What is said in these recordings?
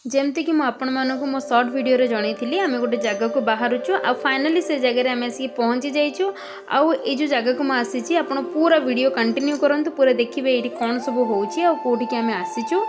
जमती कि मुझे मो सर्ट वीडियो रे जनई आम गोटे जगह को बाहरुचु आ फाइनाली से जगह आम आसिक पहुँची जाइचु आउ ये जो जगह को मुझे आप पूरा वीडियो कंटिन्यू करंतु पूरा देखिए ये कौन सब होउची आ कोठी आम आसीचु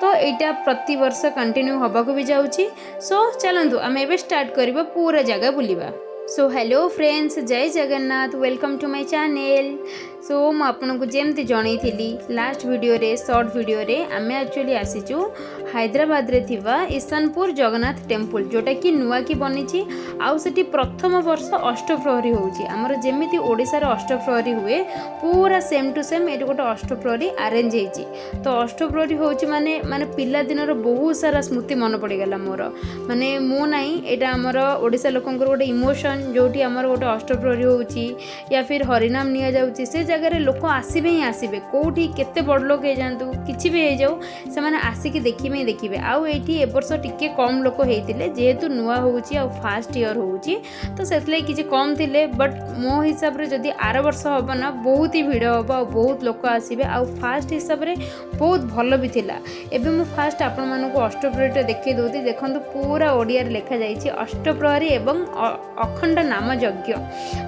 तो यहाँ प्रति वर्ष कंटिन्यू हवा को भी जाऊँगी। सो चलतु आम एवं स्टार्ट करवा पूरा जगह बुलवा। सो हेलो फ्रेंड्स, जय Jagannath, welcome to my channel. So मुझे जमती जनई लास्ट वीडियो रे शॉर्ट वीडियो रे आम एक्चुअली आसीचु हैदराबाद रे थिवा ईशानपुर जगन्नाथ टेम्पल जोटा कि नुआ की बनी आउ सेठी प्रथम वर्ष अष्टप्रहरी होउची। आमर जेमिति ओडिसा रे अष्टप्रहरी हुए पूरा सेम टू सेम ये गोटे अष्टप्रहरी अरेंज होइची। तो अष्टप्रहरी होउची माने माने पिला दिन रो बहुत सारा स्मृति मन पड़गला मोर माने मो नाई एटा आमर ओडिसा लोकंकर गोटे इमोशन जोटी आमर गोटे अष्टप्रहरी होउची या फिर हरिनाम निया जाउची से जगह लोक आसबे ही आसबे कोठी केते बड़ लोक हे जांतु किछि भी हे जाऊ से माने आसिक देखिबे देखिबे। आउ एठी ए वर्ष टिके कम लोक हेतिले जेहेतु नुआ होउची आ फर्स्ट ईयर होउची तो सेतले किछि कम थिले बट मो हिसाब रे जदी आर वर्ष होबा ना बहुत ही भिड़ होबा आ बहुत लोक आसीबे आ फर्स्ट हिसाब रे बहुत भलो भी थिला। एबे मु फर्स्ट आपन मानको अष्टप्रहरी देखै दोती देखंतु पूरा ओडिया रे लिखा जाईची अष्टप्रहरी एवं अखंड नाम यज्ञ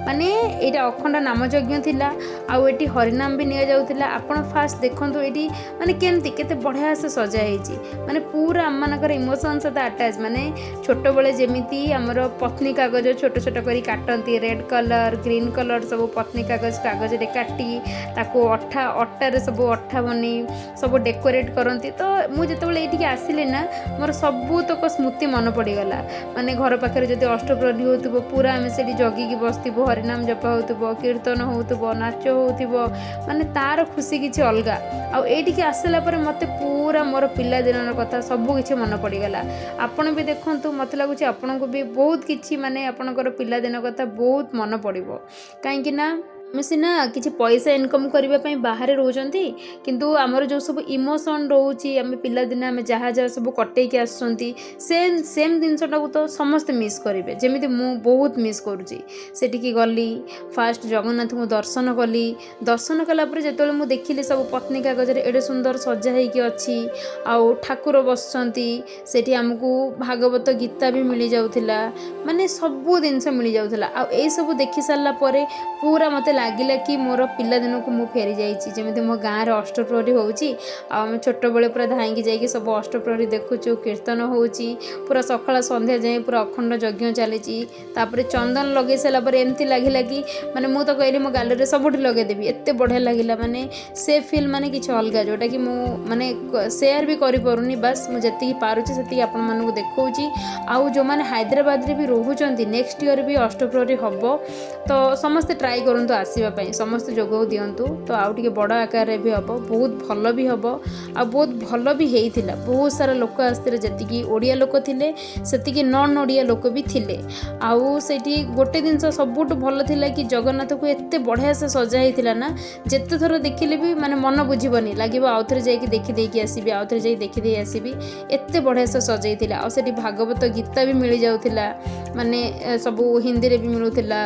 माने एटा अखंड नाम यज्ञ थिला आउ एटी हरिनाम भी निया जाउथिला। आपण फास्ट देखंतु एटी माने केमती केते बढ़िया से सजा हेची माने पूरा हम मानकर इमोशन सहित अटैच माने छोट बळे जेमिति हमर पत्नी कागज छोट छोट करी काटंती रेड कलर ग्रीन कलर सब पत्नी कागज रे काटी ताको अट्टा रे सब अट्ठा बनी सब डेकोरेट करंती। तो मु जते बळे एठी आसिले ना मोर सबु तक स्मृति मन पड़ी गला माने घर पाखरे जदी अष्टप्रहरी होतबो पूरा हम सेठी जगी की बसतिबो हरिनाम जप होतबो कीर्तन होतबो नाच होतबो माने तार खुशी किछि अलगा। आ एठी आसला पर मते पूरा मोर पिला दिन कथा सबू किछि मन पड़गला। आपण भी देखंतु मत लगुच आपन को भी बहुत किछि माने आपनकर पिला दिन कथा बहुत मन पड़िबो काहेकि ना आम सीना किसी पैसा इनकम करने बाहर रोचंती किंतु आमर जो सब इमोशन रोचे आम पिला दिन आम जहाँ जहाँ सब कटेकी आसुँच सेम जिनसटा को तो समस्ते मिस करेंगे जमी मु बहुत मिस करुँची। सेठिकी गली फास्ट जगन्नाथ को दर्शन कली दर्शन कलापर जो मुझे देखिली सब पत्नी कागज एडे सुंदर सजा होगी अच्छी आउ ठाकुर बसचंती सेठी आमको भागवत गीता भी मिल जाउथिला माने सबू जिनस मिल जाउथिला। आ ए सब देखि सारला परे पूरा मते लगिला कि मोर पिला दिन को मु फेरी जाइछि जेमिति मो गाँव रे अष्टप्रहरी होउची आम छोट बेले पूरा धाईकी जाइए सब अष्टप्रहरी देखुचु कीर्तन होउची पूरा सकाळ संध्या जाए पूरा अखंड यज्ञ चलीची। तापर चंदन लगे सारा पर एमती लगिला कि माने मु तो कहली मो गाल रे सबुठी लगे देबी एते बढ़िया लगिला माने से फील माने किछ अलगा जोटा कि मु माने शेयर भी करि परुनी बस मु जति पारुची सेति आपन मानकु देखौची। आउ जो माने हैदराबाद रे भी रहउचंती नेक्स्ट ईयर भी अष्टप्रहरी हबो तो समस्त ट्राई करंतु आसवाई समस्त जोग दिंतु तो आउ टे बड़ आकार भी हम बहुत भल भी हम आ बहुत भल भी होता बहुत सारा लोक आसते जी ओडिया लोक थे से नॉन ओडिया लोक भी थे। आउ से गोटे जिनस सबुठ भल थिला कि जगन्नाथ को एत बढ़िया से सजा होता ना जिते थर देखिले भी माने मन बुझीबनी लगे आउ थे जाकि देखी आसबि आउ थे जाकि देखी आसबि एत बढ़िया से सजाइला। आ सेठी भागवत गीता भी मिल जाउथिला माने सबू हिंदी रे भी मिलूला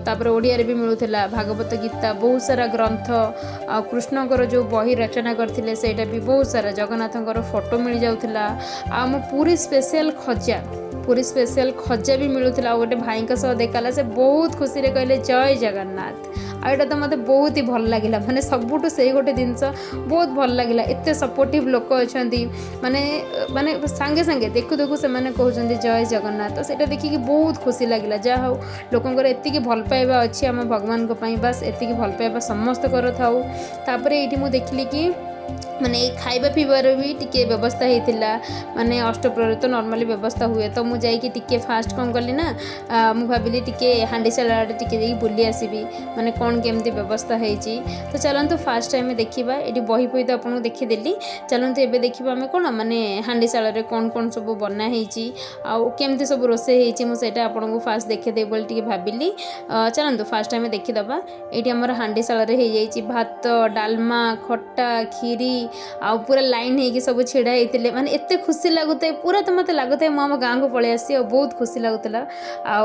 तापर ओडिया रे भी मिलूला भागवत गीता बहुत सारा ग्रंथ आ कृष्णकर जो बही रचना करथिले सेटा भी बहुत सारा जगन्नाथंकर फोटो मिल जाउथिला। आ मो पूरी स्पेशल खजा भी मिलूला गोटे भाई सह देखाला से बहुत खुशी रे कहले जय जगन्नाथ। आ एटा तो मते बहुत ही भल लागिला माने सबुठु से गोटे जिनस बहुत भल लागिला एते सपोर्टिव लोक अछंती माने माने संगे संगे देखु देखु से माने कहउछंती जय जगन्नाथ। तो सेटा देखि कि बहुत खुशी लागिला जा हो लोकंकर एतिकी भल पाइबा अछि हम भगवान को पई बस एतिकी भल पाइबा समस्त कर थाउ। तापर एठी मु देखली कि माने खाइबा पीबार भी टिके व्यवस्था होता माने अष्टप्रहरी तो नॉर्मली व्यवस्था हुए तो मुझे जाकि टिके फास्ट कौन कली ना मु भाविली टिके हांडीशाल आड़े टिके जाकि बुली आसबि माने कौन केमती व्यवस्था होती। तो चलतु फास्ट टाइम देखा ये बही बही तो आपको देखीदेली चलतु एवं देखा आम कौन माने हांडीशाल कौन कौन सब बना आमती सब रोषे मुझे आपको फास्ट देखेदेवी बोली टिके भाविली। चलतु फास्ट टाइम देखीदबा ये आमर हांडीशाल भात डालमा खट्टा खीरी आ पूरा लाइन होगी सब छिड़ा होते माने एते खुशी लगुता पूरा तो मत लगुता मु आम गाँव को पलि आसी बहुत खुशी लगुला आ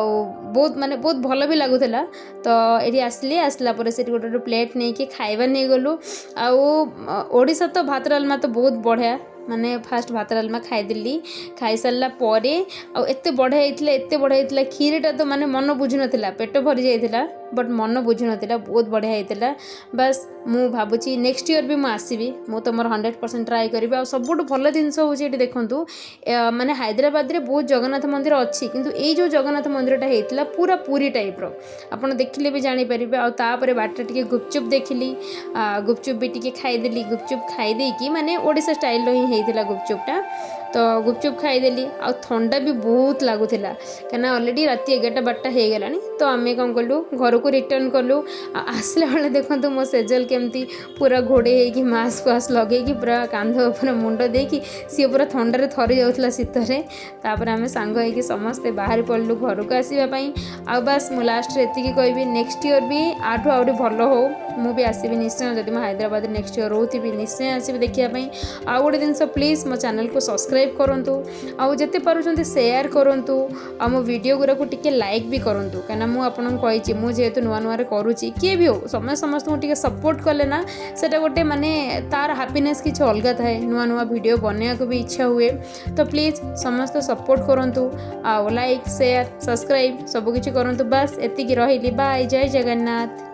बहुत माने बहुत भल भी लगुला। तो ये आसली आसला से गोटे गोटे प्लेट नहीं कि खाइबा नहीं गलु आउ ओडिशा तो भात डालमा तो बहुत बढ़िया माने फास्ट भात डालमा खाईदेली खाई सारा पर एत बढ़िया होता खीरटा तो माने मन बुझु नाला पेट भरी जाइए बट मन बुझु नाला बहुत बढ़िया होता बस मु भावुची नेक्स्ट ईयर भी मुझे आसबि मु तो मोर 100% ट्राए करी आ सबुठ भल जिनस हूँ ये देखूँ माने हैदराबाद रे बहुत जगन्नाथ मंदिर अच्छी किंतु ये जो जगन्नाथ मंदिरटा होता पूरा पूरी टाइप आपड़ देखिले भी जानीपर आउे बाटर टे गुपचुप देखिली गुपचुप भी टी खाईदेली गुपचुप खाईदेकी माने ओडिशा स्टाइल ही होता गुपचुपटा तो गुपचुप खाईदेली आ ठंडा भी बहुत लगुला कहीं अलरेडी रात 11-12 हो गला तो आम कौन कलु घर को रिटर्न कलु आसला बेले देखो मो सेजल केमती पूरा घोड़े होगी मास्क वास्क लगे पूरा कांध पूरा मुंड देकी सी पूरा थंडारे थरी जाऊला शीतर तापर आम सांग होगी समस्ते बाहर पड़लु घर को आसवाई आ बस मु लास्ट एति कहि नेक्स्ट ईयर भी आठू आउट भल हो मु भी आसबि निश्चय जब मैं हैदराबाद नेक्स्ट ईयर रोथी निश्चय आसबि देखापी आउ गोटे जिनस प्लीज मो चैनल को सब्सक्राइब करूँ आउ जिते पार्टी सेयार करूँ आ मो वीडियो गुरा को टिके लाइक भी करूँ कहीं मुझे आपको कही मुझे नुआ नुआ करुच्ची किए भी हो समस्त को सपोर्ट कले ना सेटा गोटे माने तार हैप्पीनेस किसी अलग थाए नुआ नुआ वीडियो बनने को भी इच्छा हुए तो प्लीज समस्त सपोर्ट करूँ आ लाइक शेयर सब्सक्राइब सबकिछि करूँ बस एतिकी रही बाय जय जगन्नाथ।